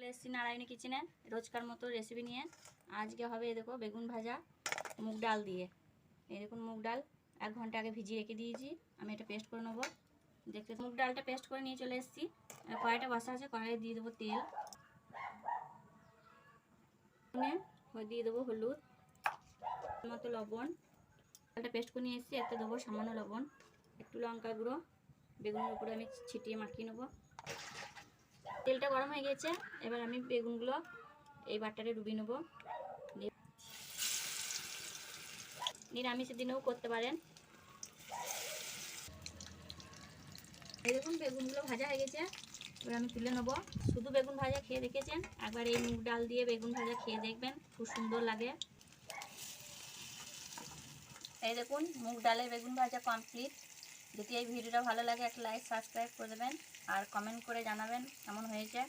চলে এসেছি নারায়ণী কিচেনে রোজকার মতো রেসিপি নিয়ে। আজকে হবে দেখো বেগুন ভাজা মুগ ডাল দিয়ে। এই দেখুন মুগ ডাল 1 ঘন্টা আগে ভিজিয়ে রেখে দিয়েছি। আমি এটা পেস্ট করে নেবো। দেখতে মুগ ডালটা পেস্ট করে নিয়ে চলে এসেছি। কড়াইটা বসা আছে, কড়াইয়ে দিয়ে দেবো তেল, দিয়ে দেবো হলুদ, মতো লবণ। ডালটা পেস্ট করে নিয়ে এসেছি, এতে দেবো সামান্য লবণ, একটু লঙ্কা গুঁড়ো। বেগুনের উপরে আমি ছিটিয়ে মাখিয়ে নেবো। তেলটা গরম হয়ে গেছে, এবার আমি বেগুনগুলো এই বাটারে ডুবিয়ে নেবো। নিরামিষের দিনেও করতে পারেন। এই দেখুন বেগুনগুলো ভাজা হয়ে গেছে, এবার আমি তুলে নেবো। শুধু বেগুন ভাজা খেয়ে দেখেছেন, একবার এই মুগ ডাল দিয়ে বেগুন ভাজা খেয়ে দেখবেন, খুব সুন্দর লাগে। এই দেখুন মুগ ডালের বেগুন ভাজা কমপ্লিট। যদি এই ভিডিওটা ভালো লাগে একটা লাইক সাবস্ক্রাইব করে দেবেন আর কমেন্ট করে জানাবেন কেমন হয়েছে।